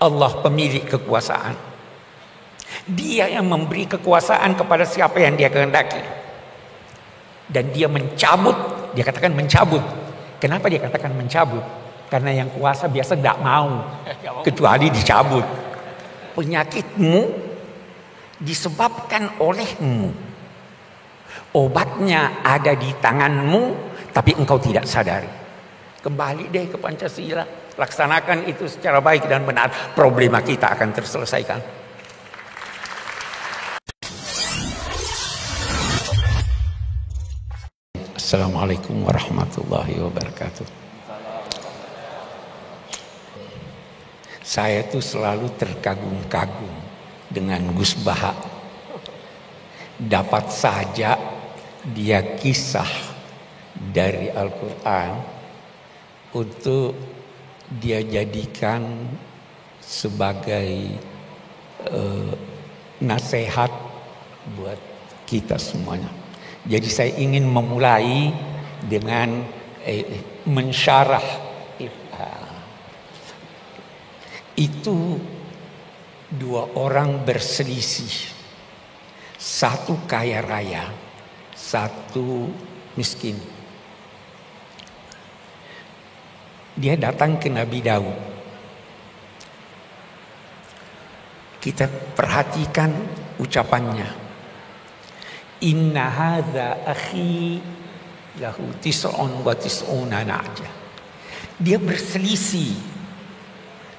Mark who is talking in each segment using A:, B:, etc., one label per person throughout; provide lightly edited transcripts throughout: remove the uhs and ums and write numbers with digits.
A: Allah pemilik kekuasaan. Dia yang memberi kekuasaan kepada siapa yang dia kehendaki. Dan dia mencabut, dia katakan mencabut. Kenapa dia katakan mencabut? Karena yang kuasa biasa tidak mau, kecuali dicabut. Penyakitmu disebabkan olehmu. Obatnya ada di tanganmu, tapi engkau tidak sadari. Kembali deh ke Pancasila. Laksanakan itu secara baik dan benar. Problema kita akan terselesaikan. Assalamualaikum warahmatullahi wabarakatuh. Saya tuh selalu terkagum-kagum dengan Gus Baha. Dapat saja dia kisah dari Al-Quran untuk dia jadikan sebagai nasihat buat kita semuanya. Jadi saya ingin memulai dengan mensyarah itu. Dua orang berselisih, satu kaya raya, satu miskin. Dia datang ke Nabi Daud. Kita perhatikan ucapannya. Inna hadza akhi lahu tis'un wa tis'una na'ja. Dia berselisih,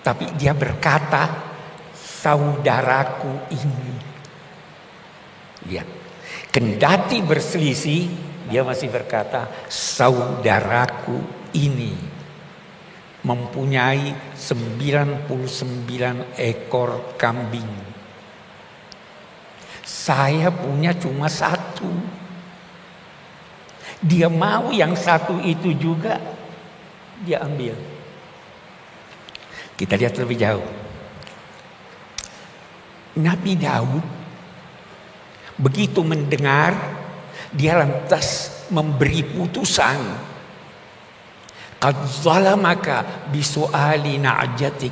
A: tapi dia berkata, saudaraku ini. Lihat, kendati berselisih, dia masih berkata, saudaraku ini mempunyai 99 ekor kambing. Saya punya cuma satu. Dia mau yang satu itu juga, dia ambil. Kita lihat lebih jauh. Nabi Daud begitu mendengar, dia lantas memberi putusan. Qad zalamaka bisu'ali na'jatik.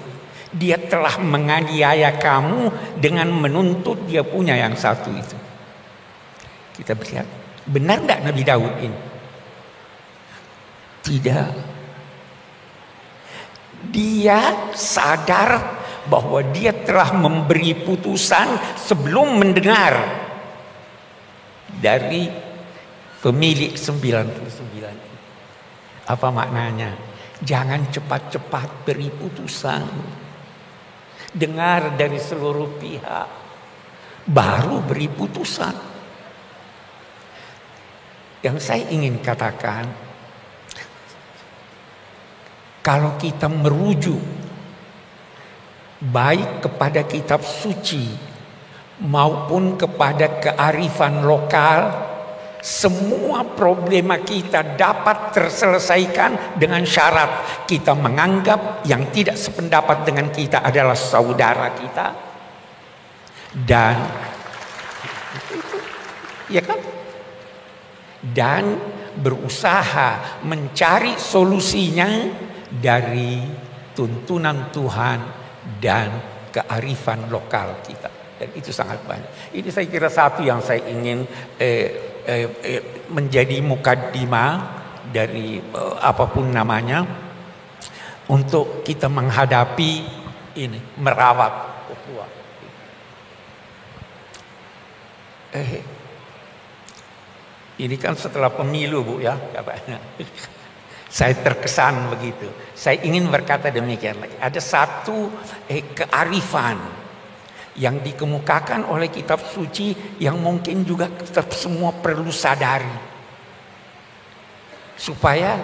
A: Dia telah menganiaya kamu dengan menuntut dia punya yang satu itu. Kita lihat, benar tidak Nabi Daud ini? Tidak. Dia sadar bahwa dia telah memberi putusan sebelum mendengar dari pemilik 99. Apa maknanya? Jangan cepat-cepat beri putusan. Dengar dari seluruh pihak, baru beri putusan. Yang saya ingin katakan, kalau kita merujuk baik kepada kitab suci maupun kepada kearifan lokal, semua problema kita dapat terselesaikan dengan syarat kita menganggap yang tidak sependapat dengan kita adalah saudara kita, dan ya kan, dan berusaha mencari solusinya dari tuntunan Tuhan dan kearifan lokal kita. Dan itu sangat banyak. Ini saya kira satu yang saya ingin menjadi mukaddimah dari apapun namanya, untuk kita menghadapi ini, merawat ukhuwah. Ini kan setelah pemilu, Bu, ya, katanya. Saya terkesan begitu. Saya ingin berkata demikian lagi. Ada satu kearifan yang dikemukakan oleh kitab suci yang mungkin juga kita semua perlu sadari supaya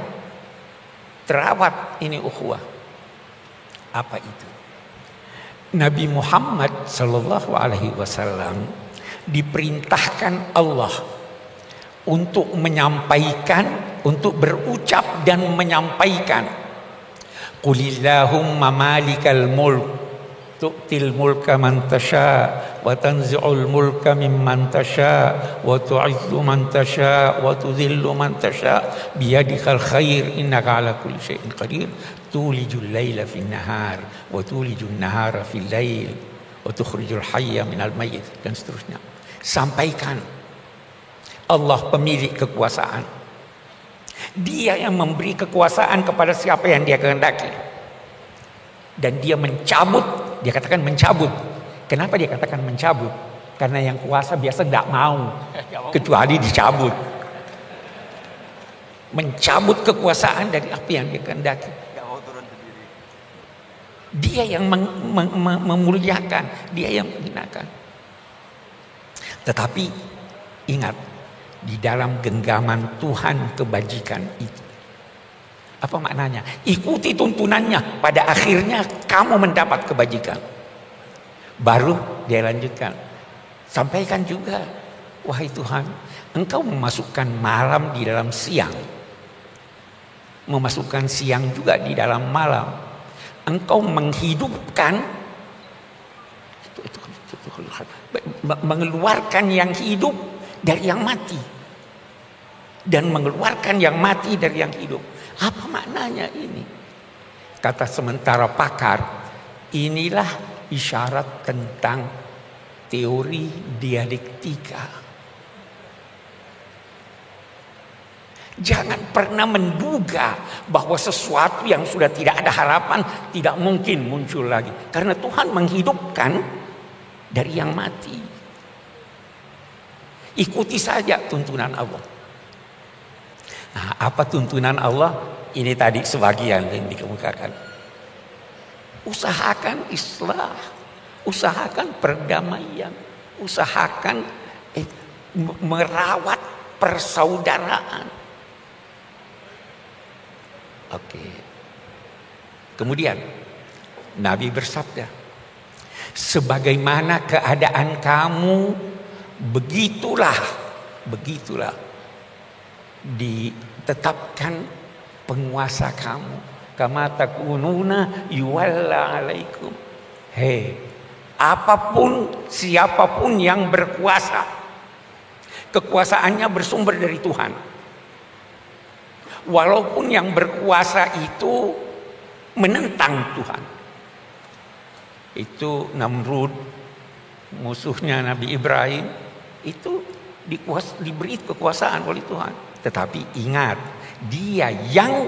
A: terawat ini ukhuwah. Apa itu? Nabi Muhammad sallallahu alaihi wasallam diperintahkan Allah untuk menyampaikan, untuk berucap dan menyampaikan, Qulillahumma malikal mulk tu'til mulka man tasha wa tanzi'ul mulka mimman tasha wa tu'izzu man tasha wa tudhillu man tasha biyadikal khair innaka ala kulli syai'in qadir tulijul laila fin nahar wa tulijun nahara fil lail wa tukhrijul hayya minal mayyit dan seterusnya. Sampaikan Allah pemilik kekuasaan. Dia yang memberi kekuasaan kepada siapa yang dia kehendaki. Dan dia mencabut, dia katakan mencabut. Kenapa dia katakan mencabut? Karena yang kuasa biasa tidak mau, kecuali dicabut. Mencabut kekuasaan dari apa yang dia kehendaki. Dia yang memuliakan, dia yang menghinakan. Tetapi ingat, di dalam genggaman Tuhan kebajikan itu. Apa maknanya? Ikuti tuntunannya. Pada akhirnya kamu mendapat kebajikan. Baru dia lanjutkan. Sampaikan juga, wahai Tuhan, Engkau memasukkan malam di dalam siang. Memasukkan siang juga di dalam malam. Engkau menghidupkan, mengeluarkan yang hidup dari yang mati. Dan mengeluarkan yang mati dari yang hidup. Apa maknanya ini? Kata sementara pakar, inilah isyarat tentang teori dialektika. Jangan pernah menduga bahwa sesuatu yang sudah tidak ada harapan tidak mungkin muncul lagi. Karena Tuhan menghidupkan dari yang mati. Ikuti saja tuntunan Allah. Nah, apa tuntunan Allah? Ini tadi sebagian yang dikemukakan. Usahakan islah, usahakan perdamaian, usahakan merawat persaudaraan. Oke. Kemudian Nabi bersabda, sebagaimana keadaan kamu, begitulah ditetapkan penguasa kamu. Kama takununa yuwalla alaikum. Hei, apapun siapapun yang berkuasa, kekuasaannya bersumber dari Tuhan. Walaupun yang berkuasa itu menentang Tuhan. Itu Namrud, musuhnya Nabi Ibrahim, itu diberi kekuasaan oleh Tuhan. Tetapi ingat, dia yang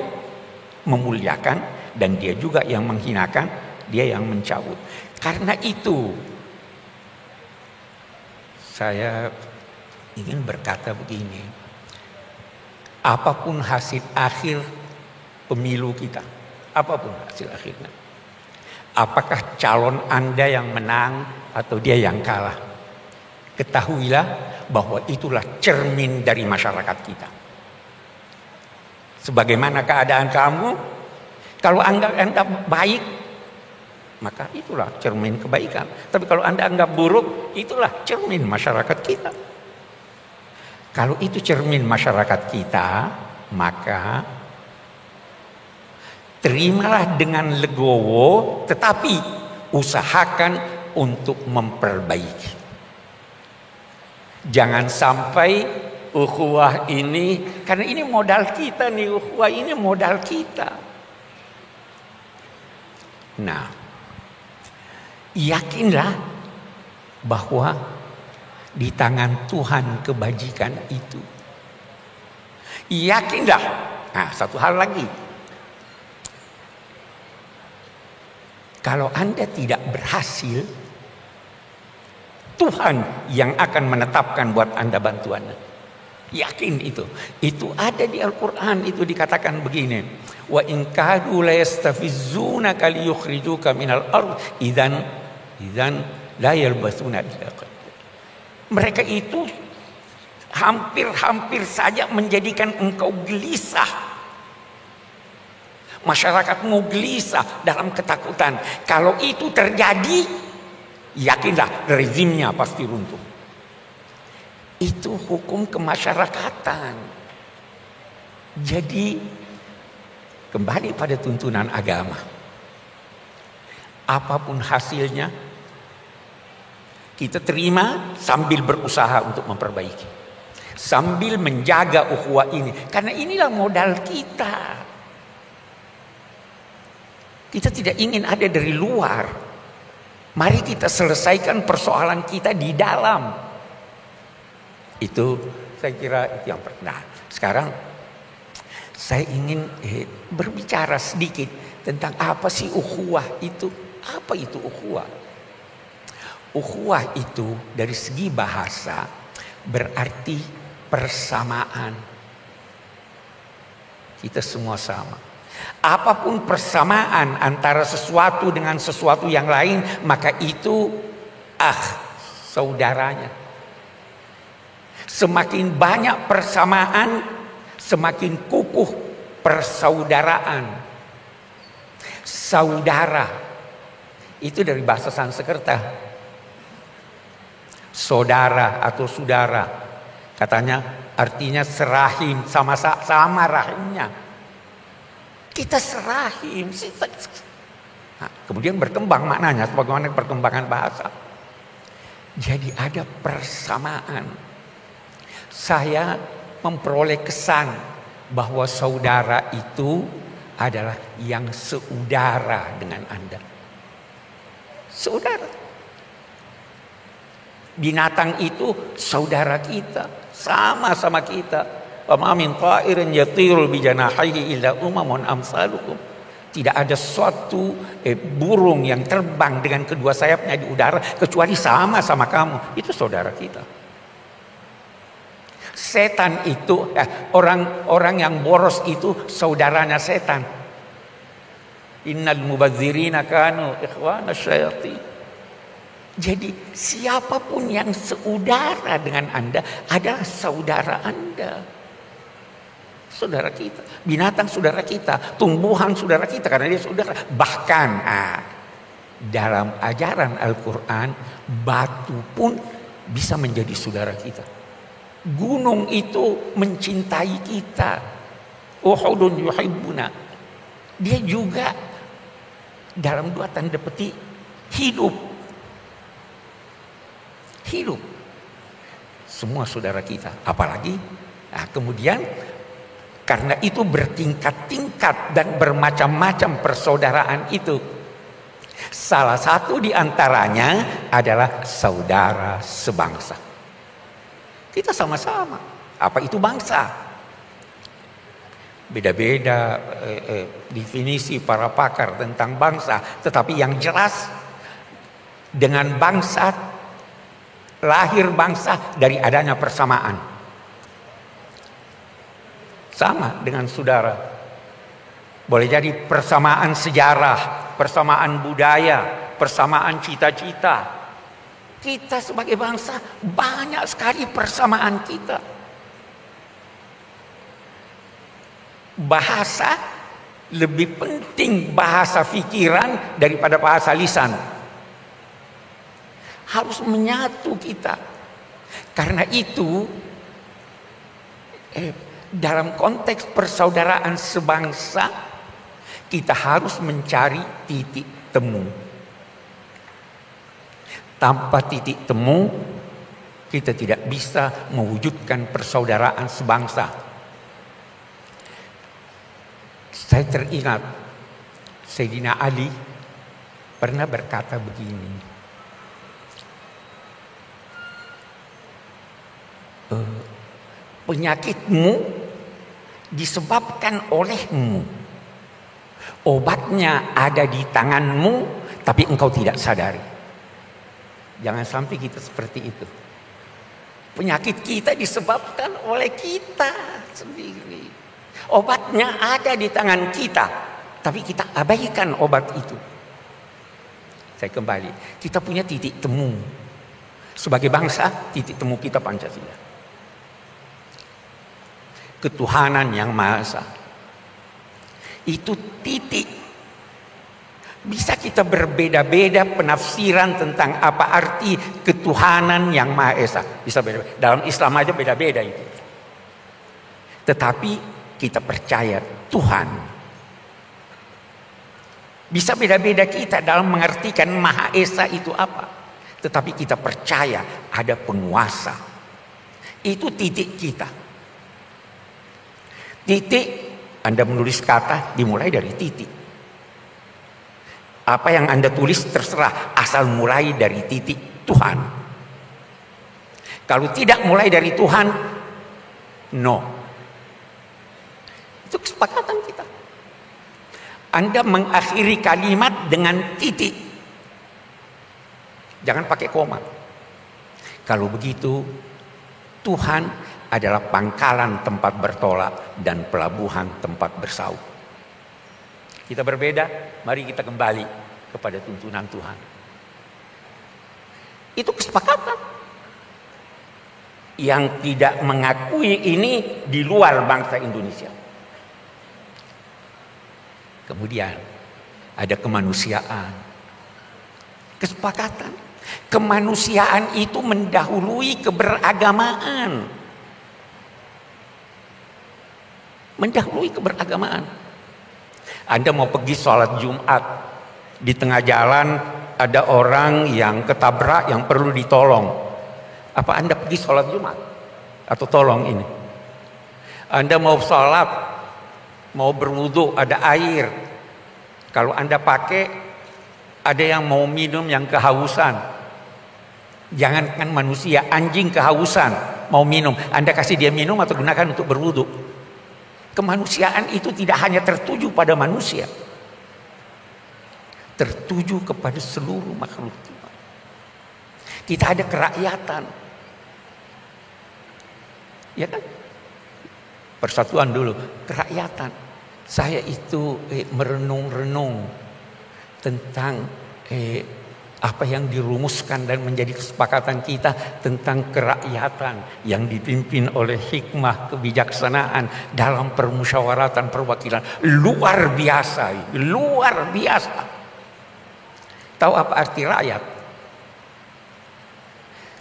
A: memuliakan dan dia juga yang menghinakan, dia yang mencabut. Karena itu saya ingin berkata begini, apapun hasil akhir pemilu kita, apapun hasil akhirnya, apakah calon Anda yang menang atau dia yang kalah, ketahuilah bahwa itulah cermin dari masyarakat kita. Sebagaimana keadaan kamu, kalau Anda baik, maka itulah cermin kebaikan. Tapi kalau Anda anggap buruk, itulah cermin masyarakat kita. Kalau itu cermin masyarakat kita, maka terimalah dengan legowo, tetapi usahakan untuk memperbaiki. Jangan sampai ukhuwah ini, karena ini modal kita nih, ukhuwah ini modal kita. Nah, yakinlah bahwa di tangan Tuhan kebajikan itu. Yakinlah. Nah, satu hal lagi. Kalau Anda tidak berhasil, Tuhan yang akan menetapkan buat Anda bantuannya. Yakin itu. Itu ada di Al-Quran, itu dikatakan begini. Wa in kadu la yastafizzunaka liyukhrijuka minal ard idzan la yalbasuna illa qalil. Mereka itu hampir saja menjadikan engkau gelisah. Masyarakatmu gelisah dalam ketakutan. Kalau itu terjadi, yakinlah rezimnya pasti runtuh. Itu hukum kemasyarakatan. Jadi kembali pada tuntunan agama. Apapun hasilnya, Kita terima sambil berusaha untuk memperbaiki. Sambil menjaga ukhuwah ini. Karena inilah modal kita. Kita tidak ingin ada dari luar. Mari kita selesaikan persoalan kita di dalam. Itu saya kira itu yang pertama. Nah, sekarang saya ingin berbicara sedikit tentang apa sih ukhuwah itu. Apa itu ukhuwah? Ukhuwah itu dari segi bahasa berarti persamaan. Kita semua sama. Apapun persamaan antara sesuatu dengan sesuatu yang lain, maka itu saudaranya. Semakin banyak persamaan, semakin kukuh persaudaraan. Saudara itu dari bahasa Sanskerta. Saudara atau saudara, katanya artinya serahim, sama rahimnya. Kita serahim. Nah, kemudian berkembang maknanya sebagaimana perkembangan bahasa. Jadi ada persamaan. Saya memperoleh kesan bahwa saudara itu adalah yang seudara dengan Anda. Saudara. Binatang itu saudara kita, sama-sama kita. Wa ma min ta'irin yatiru bi janahihi illa umamun amsalukum. Tidak ada suatu burung yang terbang dengan kedua sayapnya di udara kecuali sama-sama kamu. Itu saudara kita. Setan itu orang yang boros itu saudaranya setan. Innal mubadzirina kanu ikhwana syayatin. Jadi siapapun yang seudara dengan Anda adalah saudara Anda. Saudara kita. Binatang saudara kita. Tumbuhan saudara kita karena dia saudara. Bahkan dalam ajaran Al-Quran, batu pun bisa menjadi saudara kita. Gunung itu mencintai kita. Uhudun yuhibbuna. Dia juga dalam dua tanda petik hidup. Semua saudara kita. Apalagi kemudian karena itu bertingkat-tingkat dan bermacam-macam persaudaraan itu. Salah satu di antaranya adalah saudara sebangsa. Kita sama-sama. Apa itu bangsa? Beda-beda definisi para pakar tentang bangsa. Tetapi yang jelas dengan bangsa, lahir bangsa dari adanya persamaan. Sama dengan saudara. Boleh jadi persamaan sejarah, persamaan budaya, persamaan cita-cita. Kita sebagai bangsa banyak sekali persamaan kita. Bahasa lebih penting bahasa pikiran daripada bahasa lisan. Harus menyatu kita. Karena itu dalam konteks persaudaraan sebangsa kita harus mencari titik temu. Tanpa titik temu kita tidak bisa mewujudkan persaudaraan sebangsa. Saya teringat Sayyidina Ali pernah berkata begini. Penyakitmu disebabkan olehmu. Obatnya ada di tanganmu, tapi engkau tidak sadari. Jangan sampai kita seperti itu. Penyakit kita disebabkan oleh kita sendiri. Obatnya ada di tangan kita, tapi kita abaikan obat itu. Saya kembali, kita punya titik temu. Sebagai bangsa, titik temu kita Pancasila. Ketuhanan yang Maha Esa. Itu titik. Bisa kita berbeda-beda penafsiran tentang apa arti ketuhanan yang Maha Esa. Bisa beda. Dalam Islam aja beda-beda itu. Tetapi kita percaya Tuhan. Bisa beda-beda kita dalam mengartikan Maha Esa itu apa. Tetapi kita percaya ada penguasa. Itu titik kita. Titik, Anda menulis kata dimulai dari titik. Apa yang Anda tulis terserah, asal mulai dari titik Tuhan. Kalau tidak mulai dari Tuhan, no. Itu kesepakatan kita. Anda mengakhiri kalimat dengan titik. Jangan pakai koma. Kalau begitu, Tuhan adalah pangkalan tempat bertolak dan pelabuhan tempat bersau. Kita berbeda, mari kita kembali kepada tuntunan Tuhan. Itu kesepakatan. Yang tidak mengakui ini di luar bangsa Indonesia. Kemudian ada kemanusiaan. Kesepakatan. Kemanusiaan itu mendahului keberagamaan. Mendahului keberagamaan. Anda mau pergi sholat Jumat, di tengah jalan ada orang yang ketabrak yang perlu ditolong. Apa Anda pergi sholat Jumat? Atau tolong ini? Anda mau sholat, mau berwudu, ada air. Kalau Anda pakai, ada yang mau minum yang kehausan. Jangankan manusia, anjing kehausan mau minum, Anda kasih dia minum atau gunakan untuk berwudu. Kemanusiaan itu tidak hanya tertuju pada manusia, tertuju kepada seluruh makhluk Tuhan. Kita ada kerakyatan, ya kan? Persatuan dulu, kerakyatan. Saya itu merenung-renung tentang apa yang dirumuskan dan menjadi kesepakatan kita tentang kerakyatan yang dipimpin oleh hikmah kebijaksanaan dalam permusyawaratan perwakilan. Luar biasa, luar biasa. Tahu apa arti rakyat?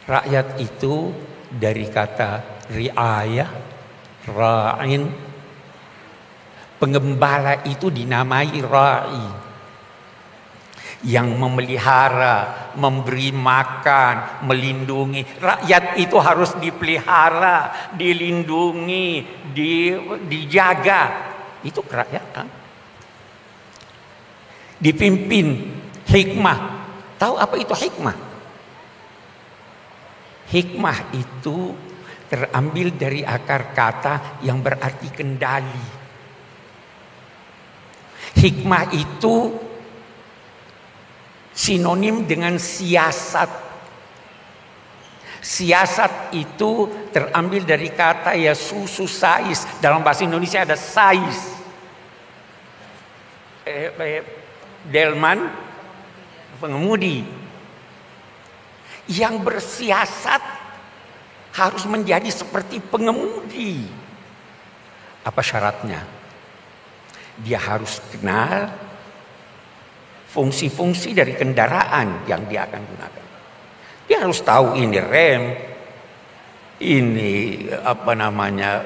A: Rakyat itu dari kata riayah, ra'in. Pengembala itu dinamai ra'i, yang memelihara, memberi makan, melindungi. Rakyat itu harus dipelihara, dilindungi, dijaga. Itu kerakyatan. Dipimpin hikmah. Tahu apa itu hikmah? Hikmah itu terambil dari akar kata yang berarti kendali. Hikmah itu sinonim dengan siasat. Siasat itu terambil dari kata ya susu sais. Dalam bahasa Indonesia ada sais. Delman, pengemudi. Yang bersiasat harus menjadi seperti pengemudi. Apa syaratnya? Dia harus kenal fungsi-fungsi dari kendaraan yang dia akan gunakan. Dia harus tahu ini rem, ini apa namanya,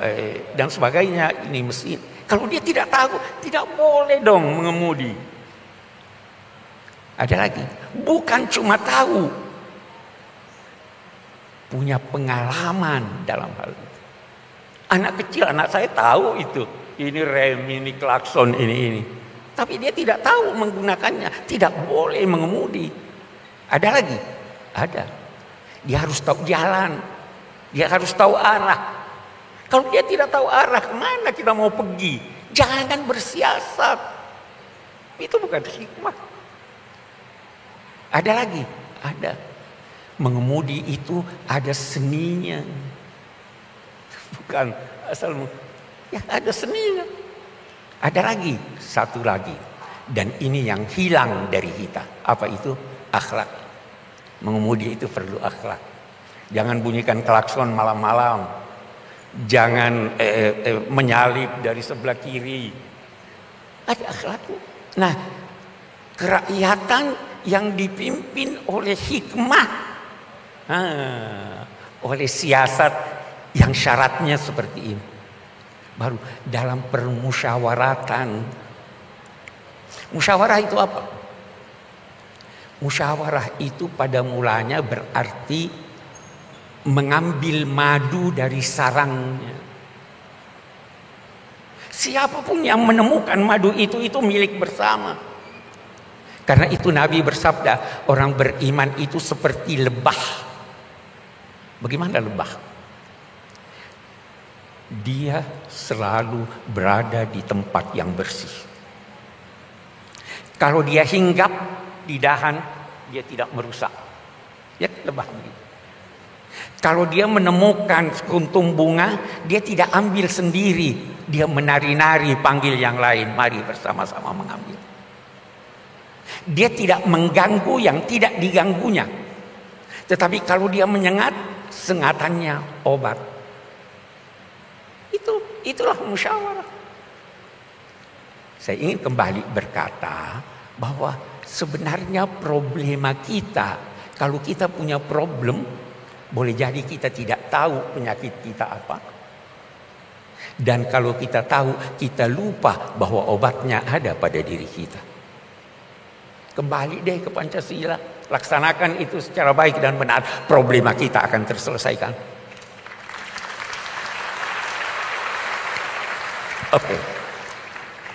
A: dan sebagainya, ini mesin. Kalau dia tidak tahu, tidak boleh dong mengemudi. Ada lagi, bukan cuma tahu, punya pengalaman dalam hal itu. Anak kecil, anak saya tahu itu. Ini rem, ini klakson, ini. Tapi dia tidak tahu menggunakannya. Tidak boleh mengemudi. Ada lagi? Ada. Dia harus tahu jalan. Dia harus tahu arah. Kalau dia tidak tahu arah, kemana kita mau pergi? Jangan bersiasat. Itu bukan hikmah. Ada lagi? Ada. Mengemudi itu ada seninya. Bukan asal ya, ada seninya. Ada lagi, satu lagi. Dan ini yang hilang dari kita. Apa itu? Akhlak. Mengemudi itu perlu akhlak. Jangan bunyikan klakson malam-malam. Jangan menyalip dari sebelah kiri. Ada akhlaknya. Nah, kerakyatan yang dipimpin oleh hikmah, oleh siasat yang syaratnya seperti ini. Baru dalam permusyawaratan. Musyawarah itu apa? Musyawarah itu pada mulanya berarti mengambil madu dari sarangnya. Siapapun yang menemukan madu itu milik bersama. Karena itu Nabi bersabda, orang beriman itu seperti lebah. Bagaimana lebah? Dia selalu berada di tempat yang bersih. Kalau dia hinggap di dahan, dia tidak merusak. Ya, lebah begitu. Kalau dia menemukan kuntum bunga, dia tidak ambil sendiri. Dia menari-nari panggil yang lain, mari bersama-sama mengambil. Dia tidak mengganggu yang tidak diganggunya. Tetapi kalau dia menyengat, sengatannya obat. Itulah musyawarah. Saya ingin kembali berkata bahwa sebenarnya problema kita, kalau kita punya problem, boleh jadi kita tidak tahu penyakit kita apa. Dan kalau kita tahu, kita lupa bahwa obatnya ada pada diri kita. Kembali deh ke Pancasila, laksanakan itu secara baik dan benar, problema kita akan terselesaikan. Oke,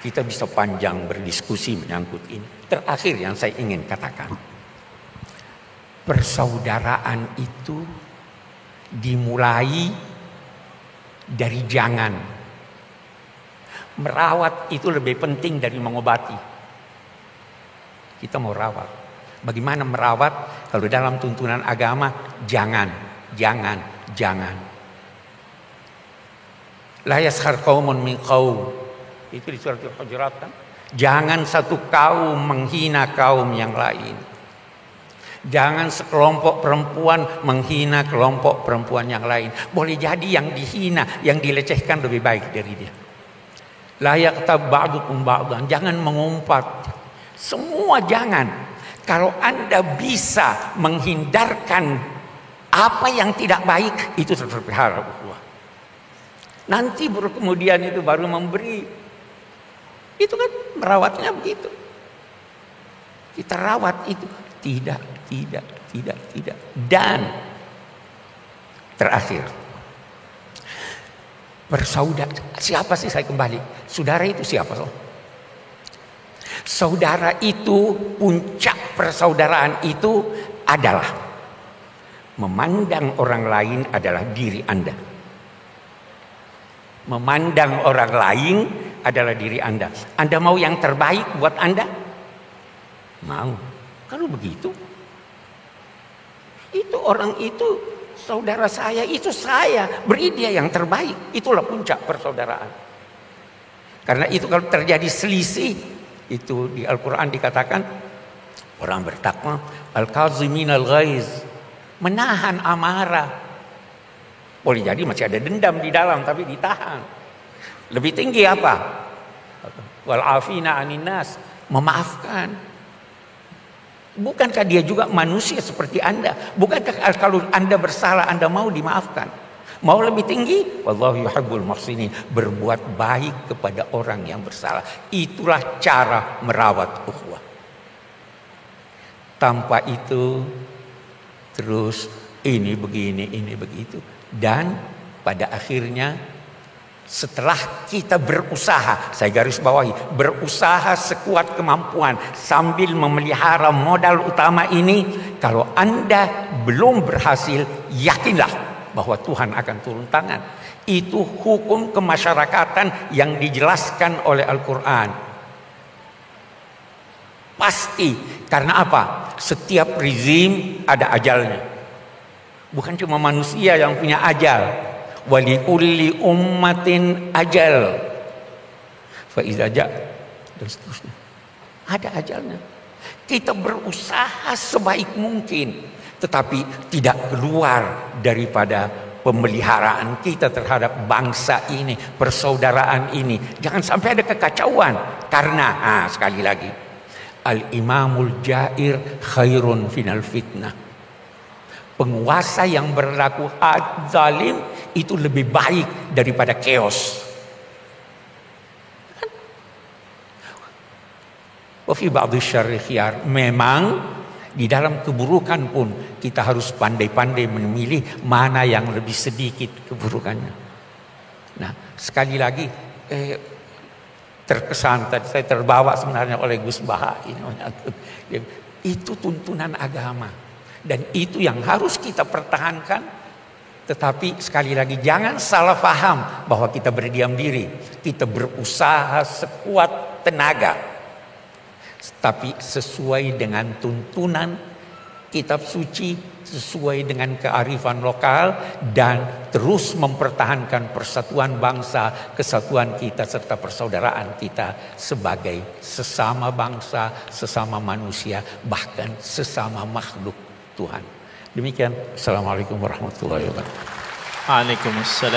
A: kita bisa panjang berdiskusi menyangkut ini. Terakhir yang saya ingin katakan, persaudaraan itu dimulai dari jangan. Merawat itu lebih penting dari mengobati. Kita mau rawat. Bagaimana merawat? Kalau dalam tuntunan agama, jangan. La yaskhar qaumun min qaum. Itu di surat Al-Hujurat kan? Jangan satu kaum menghina kaum yang lain. Jangan sekelompok perempuan menghina kelompok perempuan yang lain. Boleh jadi yang dihina, yang dilecehkan lebih baik dari dia. La yaqtab ba'dukum ba'dan. Jangan mengumpat. Semua jangan. Kalau Anda bisa menghindarkan apa yang tidak baik, itu terpelihara ukhuwah. Nanti baru kemudian itu baru memberi. Itu kan merawatnya begitu. Kita rawat itu. Tidak. Dan terakhir, bersaudara. Siapa sih, saya kembali? Saudara itu siapa? Saudara itu, puncak persaudaraan itu adalah memandang orang lain adalah diri Anda. Memandang orang lain adalah diri Anda. Anda mau yang terbaik buat Anda? Mau. Kalau begitu, itu orang itu saudara saya, itu saya, beri dia yang terbaik. Itulah puncak persaudaraan. Karena itu kalau terjadi selisih, itu di Al-Quran dikatakan orang bertakwa, al-kaziminal ghaiz, menahan amarah. Boleh jadi masih ada dendam di dalam, tapi ditahan. Lebih tinggi apa? Wal afina anin nas, memaafkan. Bukankah dia juga manusia seperti Anda? Bukankah kalau Anda bersalah, Anda mau dimaafkan? Mau lebih tinggi? Wallahu yuhibbul muhsinin, berbuat baik kepada orang yang bersalah. Itulah cara merawat ukhuwah. Tanpa itu terus ini begini, ini begitu. Dan pada akhirnya setelah kita berusaha, saya garis bawahi, berusaha sekuat kemampuan sambil memelihara modal utama ini, kalau Anda belum berhasil, yakinlah bahwa Tuhan akan turun tangan. Itu hukum kemasyarakatan yang dijelaskan oleh Al-Quran. Pasti. Karena apa? Setiap rezim ada ajalnya. Bukan cuma manusia yang punya ajal. Walikulli ummatin ajal. Faiza ja, dan seterusnya. Ada ajalnya. Kita berusaha sebaik mungkin, tetapi tidak keluar daripada pemeliharaan kita terhadap bangsa ini, persaudaraan ini. Jangan sampai ada kekacauan. Karena sekali lagi, al-imamul jair khairun final fitnah. Penguasa yang berlaku zalim itu lebih baik daripada chaos. Wa fi ba'dhi syarri khiyar. Memang Di dalam keburukan pun kita harus pandai-pandai memilih mana yang lebih sedikit keburukannya. Nah, sekali lagi terkesan tadi saya terbawa sebenarnya oleh Gus Baha ini. Itu tuntunan agama dan itu yang harus kita pertahankan. Tetapi sekali lagi jangan salah paham bahwa kita berdiam diri. Kita berusaha sekuat tenaga. Tapi sesuai dengan tuntunan kitab suci, sesuai dengan kearifan lokal, dan terus mempertahankan persatuan bangsa, kesatuan kita serta persaudaraan kita sebagai sesama bangsa, sesama manusia, bahkan sesama makhluk Tuhan. Demikian. Assalamualaikum warahmatullahi wabarakatuh.
B: Waalaikumsalam.